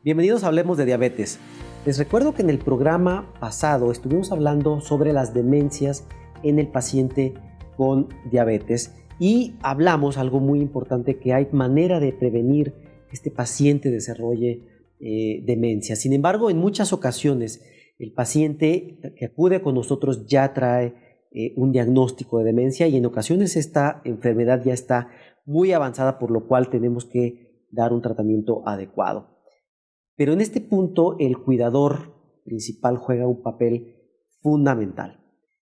Bienvenidos a Hablemos de Diabetes. Les recuerdo que en el programa pasado estuvimos hablando sobre las demencias en el paciente con diabetes y hablamos algo muy importante, que hay manera de prevenir que este paciente desarrolle demencia. Sin embargo, en muchas ocasiones el paciente que acude con nosotros ya trae un diagnóstico de demencia y en ocasiones esta enfermedad ya está muy avanzada, por lo cual tenemos que dar un tratamiento adecuado. Pero en este punto el cuidador principal juega un papel fundamental.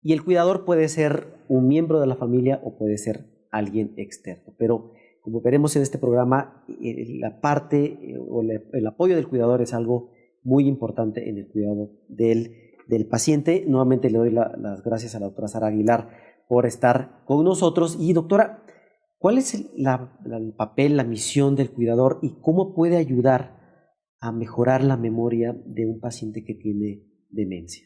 Y el cuidador puede ser un miembro de la familia o puede ser alguien externo. Pero como veremos en este programa, la parte o el apoyo del cuidador es algo muy importante en el cuidado del paciente. Nuevamente le doy las gracias a la doctora Sara Aguilar por estar con nosotros. Y doctora, ¿cuál es el papel, la misión del cuidador y cómo puede ayudar a mejorar la memoria de un paciente que tiene demencia?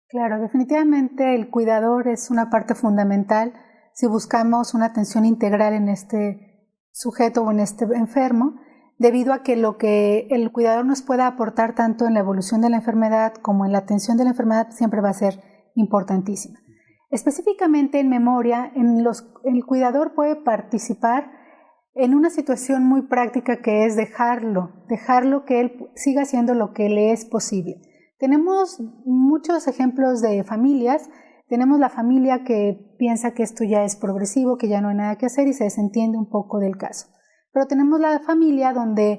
Claro, definitivamente el cuidador es una parte fundamental si buscamos una atención integral en este sujeto o en este enfermo, debido a que lo que el cuidador nos pueda aportar tanto en la evolución de la enfermedad como en la atención de la enfermedad siempre va a ser importantísima. Específicamente en memoria, el cuidador puede participar en una situación muy práctica, que es dejarlo que él siga haciendo lo que le es posible. Tenemos muchos ejemplos de familias. Tenemos la familia que piensa que esto ya es progresivo, que ya no hay nada que hacer y se desentiende un poco del caso. Pero tenemos la familia donde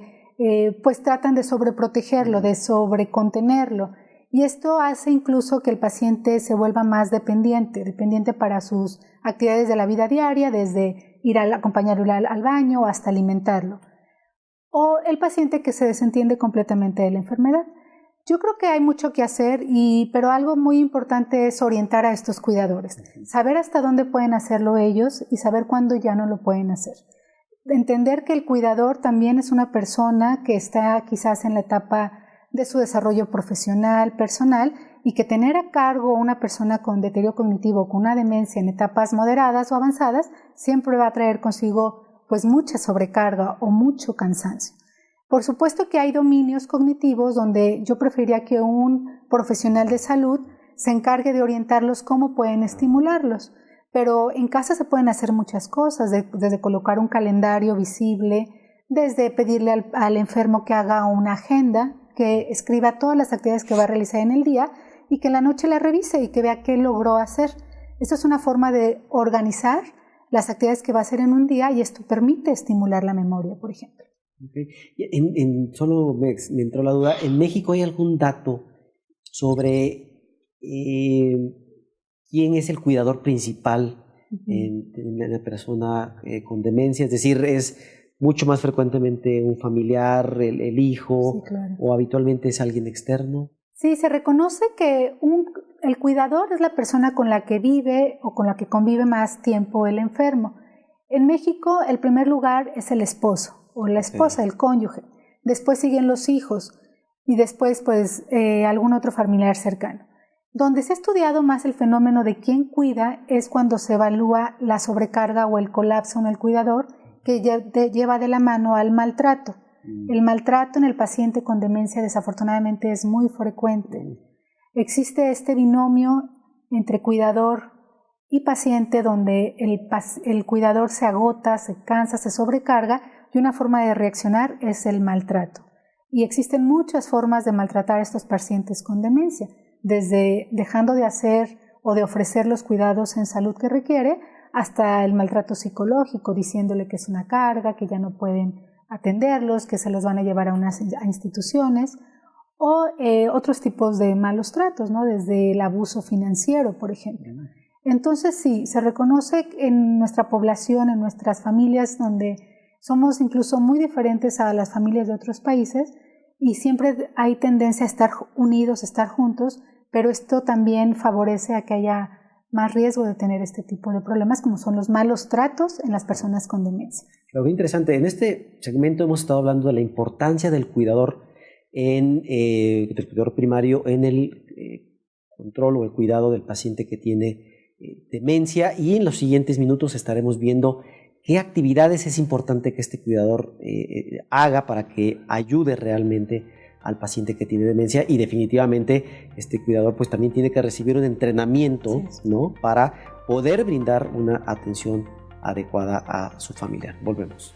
pues tratan de sobreprotegerlo, de sobrecontenerlo, y esto hace incluso que el paciente se vuelva más dependiente para sus actividades de la vida diaria, desde ir a acompañarlo al baño hasta alimentarlo. O el paciente que se desentiende completamente de la enfermedad. Yo creo que hay mucho que hacer, pero algo muy importante es orientar a estos cuidadores, saber hasta dónde pueden hacerlo ellos y saber cuándo ya no lo pueden hacer. Entender que el cuidador también es una persona que está quizás en la etapa de su desarrollo profesional, personal, y que tener a cargo una persona con deterioro cognitivo, con una demencia en etapas moderadas o avanzadas, siempre va a traer consigo pues mucha sobrecarga o mucho cansancio. Por supuesto que hay dominios cognitivos donde yo preferiría que un profesional de salud se encargue de orientarlos cómo pueden estimularlos, pero en casa se pueden hacer muchas cosas, desde colocar un calendario visible, desde pedirle al enfermo que haga una agenda, que escriba todas las actividades que va a realizar en el día y que en la noche la revise y que vea qué logró hacer. Esto es una forma de organizar las actividades que va a hacer en un día y esto permite estimular la memoria, por ejemplo. Okay. Solo me entró la duda, ¿en México hay algún dato sobre quién es el cuidador principal en una persona con demencia? Es decir, ¿es mucho más frecuentemente un familiar, el hijo, sí, claro, o habitualmente es alguien externo? Sí, se reconoce que el cuidador es la persona con la que vive o con la que convive más tiempo el enfermo. En México, el primer lugar es el esposo o la esposa, el cónyuge. Después siguen los hijos y después pues algún otro familiar cercano. Donde se ha estudiado más el fenómeno de quién cuida es cuando se evalúa la sobrecarga o el colapso en el cuidador, que lleva de la mano al maltrato. El maltrato en el paciente con demencia desafortunadamente es muy frecuente. Existe este binomio entre cuidador y paciente donde el cuidador se agota, se cansa, se sobrecarga, y una forma de reaccionar es el maltrato. Y existen muchas formas de maltratar a estos pacientes con demencia, desde dejando de hacer o de ofrecer los cuidados en salud que requiere, hasta el maltrato psicológico, diciéndole que es una carga, que ya no pueden atenderlos, que se los van a llevar a instituciones, o otros tipos de malos tratos, ¿no? Desde el abuso financiero, por ejemplo. Entonces sí, se reconoce en nuestra población, en nuestras familias, donde somos incluso muy diferentes a las familias de otros países, y siempre hay tendencia a estar unidos, a estar juntos, pero esto también favorece a que haya más riesgo de tener este tipo de problemas, como son los malos tratos en las personas con demencia. Lo que interesante, en este segmento hemos estado hablando de la importancia del cuidador del cuidador primario en el control o el cuidado del paciente que tiene demencia, y en los siguientes minutos estaremos viendo qué actividades es importante que este cuidador haga para que ayude realmente al paciente que tiene demencia, y definitivamente este cuidador pues también tiene que recibir un entrenamiento, ¿no?, para poder brindar una atención adecuada a su familiar. Volvemos.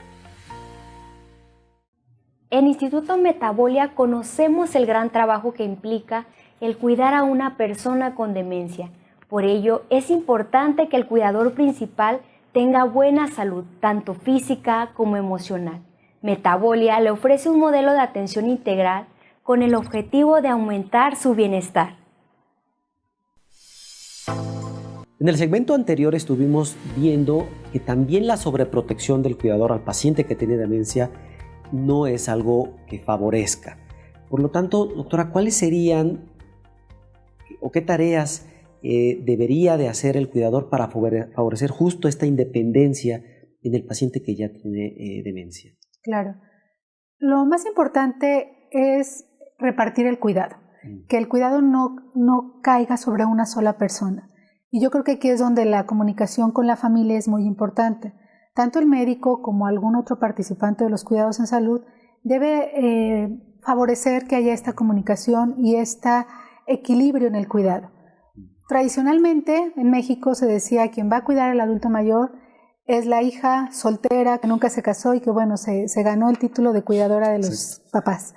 En Instituto Metabolia conocemos el gran trabajo que implica el cuidar a una persona con demencia. Por ello, es importante que el cuidador principal tenga buena salud, tanto física como emocional. Metabolia le ofrece un modelo de atención integral con el objetivo de aumentar su bienestar. En el segmento anterior estuvimos viendo que también la sobreprotección del cuidador al paciente que tiene demencia no es algo que favorezca. Por lo tanto, doctora, ¿cuáles serían o qué tareas debería de hacer el cuidador para favorecer justo esta independencia en el paciente que ya tiene demencia? Claro. Lo más importante es repartir el cuidado, que el cuidado no caiga sobre una sola persona. Y yo creo que aquí es donde la comunicación con la familia es muy importante. Tanto el médico como algún otro participante de los cuidados en salud debe favorecer que haya esta comunicación y este equilibrio en el cuidado. Tradicionalmente en México se decía quien va a cuidar al adulto mayor es la hija soltera que nunca se casó y que bueno, se ganó el título de cuidadora de los papás.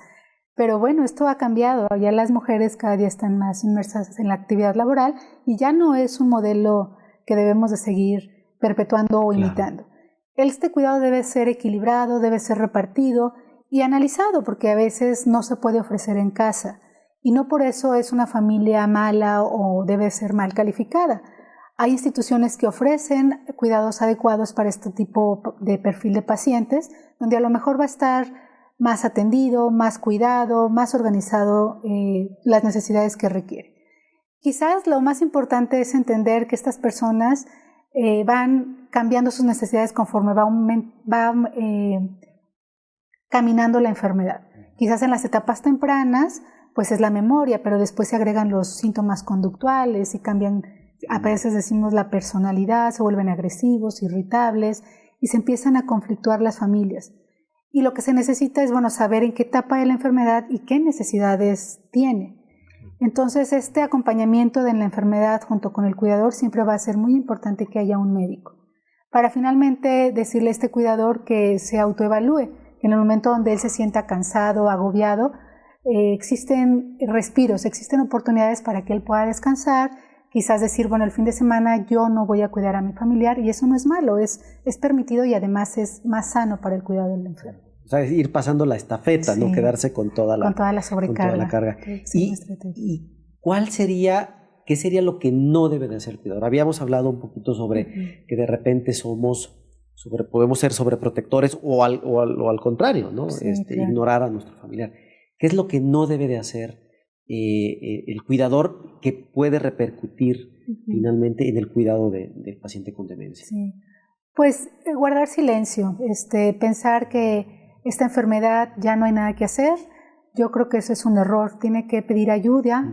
Pero bueno, esto ha cambiado, ya las mujeres cada día están más inmersas en la actividad laboral y ya no es un modelo que debemos de seguir perpetuando o imitando. Este cuidado debe ser equilibrado, debe ser repartido y analizado, porque a veces no se puede ofrecer en casa y no por eso es una familia mala o debe ser mal calificada. Hay instituciones que ofrecen cuidados adecuados para este tipo de perfil de pacientes, donde a lo mejor va a estar más atendido, más cuidado, más organizado las necesidades que requiere. Quizás lo más importante es entender que estas personas van cambiando sus necesidades conforme va caminando la enfermedad. Quizás en las etapas tempranas pues es la memoria, pero después se agregan los síntomas conductuales y cambian, a veces decimos la personalidad, se vuelven agresivos, irritables y se empiezan a conflictuar las familias. Y lo que se necesita es saber en qué etapa de la enfermedad y qué necesidades tiene. Entonces, este acompañamiento de la enfermedad junto con el cuidador siempre va a ser muy importante que haya un médico. Para finalmente decirle a este cuidador que se autoevalúe, que en el momento donde él se sienta cansado, agobiado, existen respiros, existen oportunidades para que él pueda descansar, quizás decir, el fin de semana yo no voy a cuidar a mi familiar, y eso no es malo, es permitido y además es más sano para el cuidado del enfermo. O sea, es ir pasando la estafeta, no quedarse con toda la sobrecarga. Con toda la carga. ¿Y qué sería lo que no debe de hacer el cuidador? Habíamos hablado un poquito sobre que de repente podemos ser sobreprotectores o al contrario, ¿no? Claro. Ignorar a nuestro familiar. ¿Qué es lo que no debe de hacer el cuidador que puede repercutir finalmente en el cuidado del paciente con demencia? Sí. Pues guardar silencio, pensar que esta enfermedad ya no hay nada que hacer. Yo creo que eso es un error. Tiene que pedir ayuda,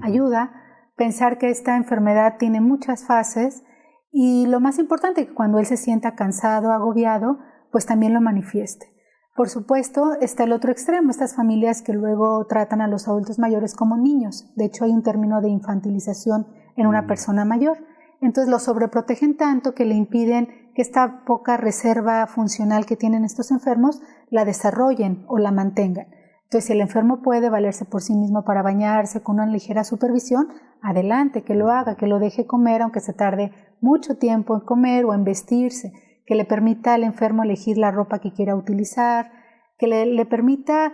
pensar que esta enfermedad tiene muchas fases y lo más importante, que cuando él se sienta cansado, agobiado, pues también lo manifieste. Por supuesto, está el otro extremo, estas familias que luego tratan a los adultos mayores como niños. De hecho, hay un término de infantilización en una persona mayor. Entonces, lo sobreprotegen tanto que le impiden que esta poca reserva funcional que tienen estos enfermos la desarrollen o la mantengan. Entonces, si el enfermo puede valerse por sí mismo para bañarse con una ligera supervisión, adelante, que lo haga, que lo deje comer, aunque se tarde mucho tiempo en comer o en vestirse, que le permita al enfermo elegir la ropa que quiera utilizar, que le permita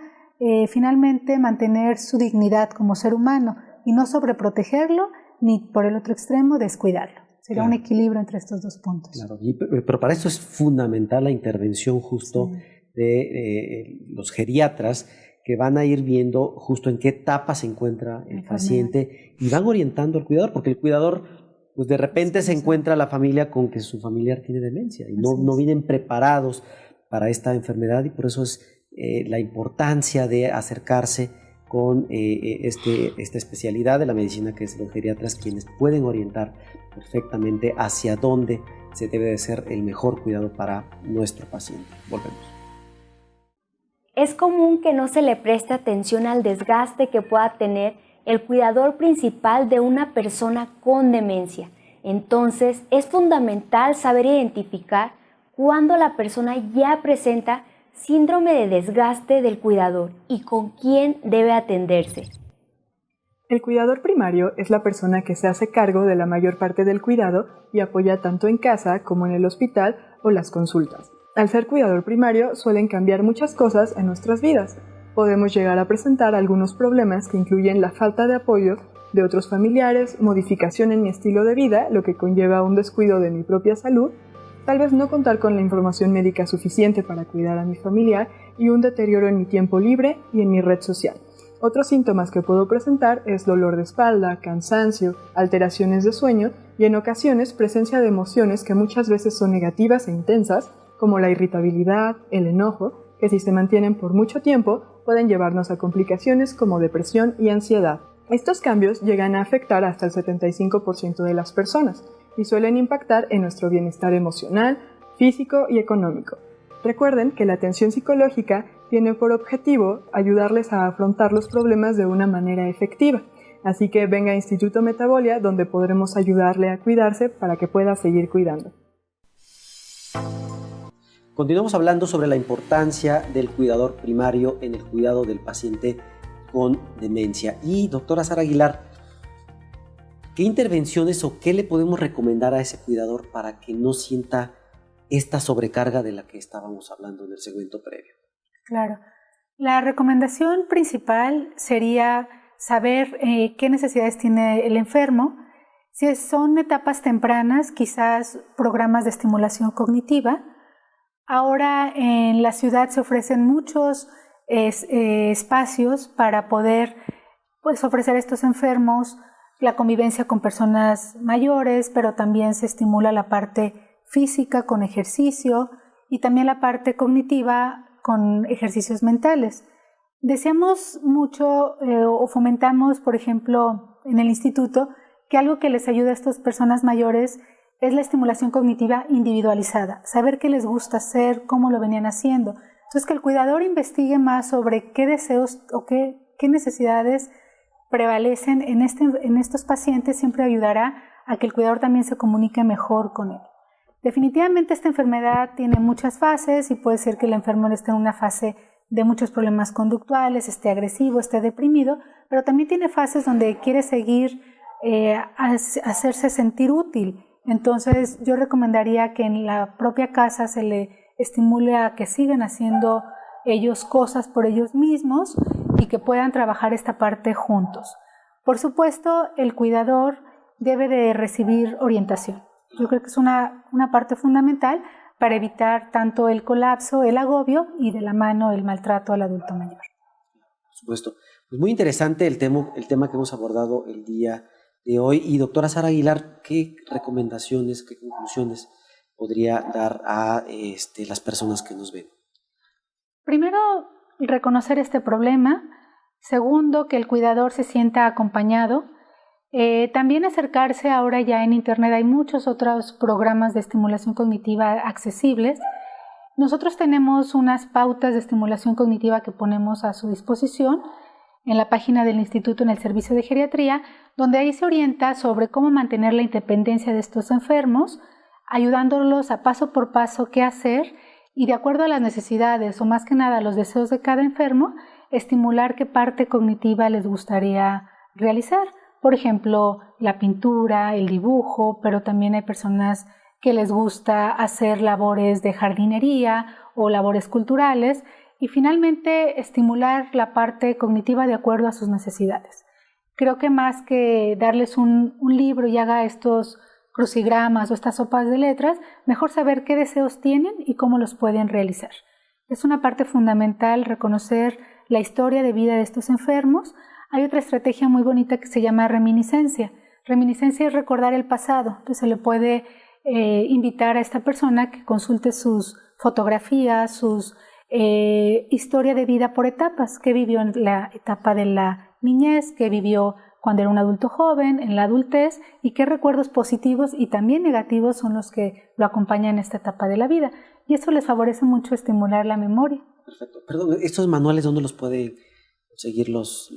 finalmente mantener su dignidad como ser humano y no sobreprotegerlo ni por el otro extremo descuidarlo. Sería un equilibrio entre estos dos puntos. Claro, pero para eso es fundamental la intervención justo de los geriatras, que van a ir viendo justo en qué etapa se encuentra el paciente y van orientando al cuidador, porque el cuidador pues de repente se encuentra la familia con que su familiar tiene demencia y no vienen preparados para esta enfermedad, y por eso es la importancia de acercarse con esta especialidad de la medicina, que es los geriatras, quienes pueden orientar perfectamente hacia dónde se debe de hacer el mejor cuidado para nuestro paciente. Volvemos. Es común que no se le preste atención al desgaste que pueda tener el cuidador principal de una persona con demencia. Entonces, es fundamental saber identificar cuando la persona ya presenta síndrome de desgaste del cuidador y con quién debe atenderse. El cuidador primario es la persona que se hace cargo de la mayor parte del cuidado y apoya tanto en casa como en el hospital o las consultas. Al ser cuidador primario suelen cambiar muchas cosas en nuestras vidas. Podemos llegar a presentar algunos problemas que incluyen la falta de apoyo de otros familiares, modificación en mi estilo de vida, lo que conlleva un descuido de mi propia salud, tal vez no contar con la información médica suficiente para cuidar a mi familiar y un deterioro en mi tiempo libre y en mi red social. Otros síntomas que puedo presentar es dolor de espalda, cansancio, alteraciones de sueño y en ocasiones presencia de emociones que muchas veces son negativas e intensas, como la irritabilidad, el enojo, que si se mantienen por mucho tiempo pueden llevarnos a complicaciones como depresión y ansiedad. Estos cambios llegan a afectar hasta el 75% de las personas y suelen impactar en nuestro bienestar emocional, físico y económico. Recuerden que la atención psicológica tiene por objetivo ayudarles a afrontar los problemas de una manera efectiva. Así que venga a Instituto Metabolia, donde podremos ayudarle a cuidarse para que pueda seguir cuidando. Continuamos hablando sobre la importancia del cuidador primario en el cuidado del paciente con demencia. Y doctora Sara Aguilar, ¿qué intervenciones o qué le podemos recomendar a ese cuidador para que no sienta esta sobrecarga de la que estábamos hablando en el segmento previo? Claro. La recomendación principal sería saber qué necesidades tiene el enfermo. Si son etapas tempranas, quizás programas de estimulación cognitiva. Ahora en la ciudad se ofrecen muchos espacios para poder ofrecer a estos enfermos la convivencia con personas mayores, pero también se estimula la parte física con ejercicio y también la parte cognitiva con ejercicios mentales. Deseamos mucho o fomentamos, por ejemplo, en el instituto, que algo que les ayuda a estas personas mayores es la estimulación cognitiva individualizada, saber qué les gusta hacer, cómo lo venían haciendo. Entonces, que el cuidador investigue más sobre qué deseos o qué necesidades prevalecen en estos pacientes siempre ayudará a que el cuidador también se comunique mejor con él. Definitivamente esta enfermedad tiene muchas fases y puede ser que el enfermo esté en una fase de muchos problemas conductuales, esté agresivo, esté deprimido, pero también tiene fases donde quiere seguir hacerse sentir útil. Entonces yo recomendaría que en la propia casa se le estimule a que sigan haciendo ellos cosas por ellos mismos y que puedan trabajar esta parte juntos. Por supuesto, el cuidador debe de recibir orientación. Yo creo que es una parte fundamental para evitar tanto el colapso, el agobio y de la mano el maltrato al adulto mayor. Por supuesto. Pues muy interesante el tema que hemos abordado el día de hoy. Y doctora Sara Aguilar, ¿qué recomendaciones, qué conclusiones podría dar a las personas que nos ven? Primero, reconocer este problema. Segundo, que el cuidador se sienta acompañado. También acercarse, ahora ya en internet hay muchos otros programas de estimulación cognitiva accesibles. Nosotros tenemos unas pautas de estimulación cognitiva que ponemos a su disposición en la página del Instituto en el Servicio de Geriatría, donde ahí se orienta sobre cómo mantener la independencia de estos enfermos, ayudándolos a paso por paso qué hacer y de acuerdo a las necesidades o más que nada a los deseos de cada enfermo, estimular qué parte cognitiva les gustaría realizar. Por ejemplo, la pintura, el dibujo, pero también hay personas que les gusta hacer labores de jardinería o labores culturales y finalmente estimular la parte cognitiva de acuerdo a sus necesidades. Creo que más que darles un libro y haga estos crucigramas o estas sopas de letras, mejor saber qué deseos tienen y cómo los pueden realizar. Es una parte fundamental reconocer la historia de vida de estos enfermos. Hay otra estrategia muy bonita que se llama reminiscencia. Reminiscencia es recordar el pasado. Entonces se le puede invitar a esta persona que consulte sus fotografías, sus historia de vida por etapas, qué vivió en la etapa de la niñez, qué vivió cuando era un adulto joven, en la adultez y qué recuerdos positivos y también negativos son los que lo acompañan en esta etapa de la vida. Y eso les favorece mucho estimular la memoria. Perfecto. Perdón, ¿estos manuales dónde los pueden conseguir los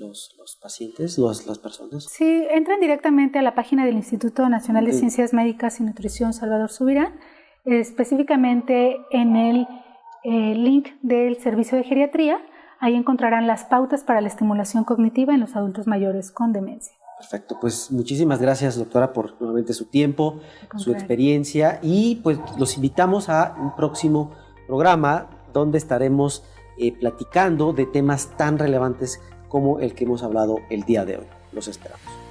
pacientes, las personas? Sí, entran directamente a la página del Instituto Nacional de Ciencias Médicas y Nutrición Salvador Subirán, específicamente en el link del servicio de geriatría. Ahí encontrarán las pautas para la estimulación cognitiva en los adultos mayores con demencia. Perfecto, pues muchísimas gracias, doctora, por nuevamente su tiempo, su experiencia, y pues los invitamos a un próximo programa donde estaremos platicando de temas tan relevantes como el que hemos hablado el día de hoy. Los esperamos.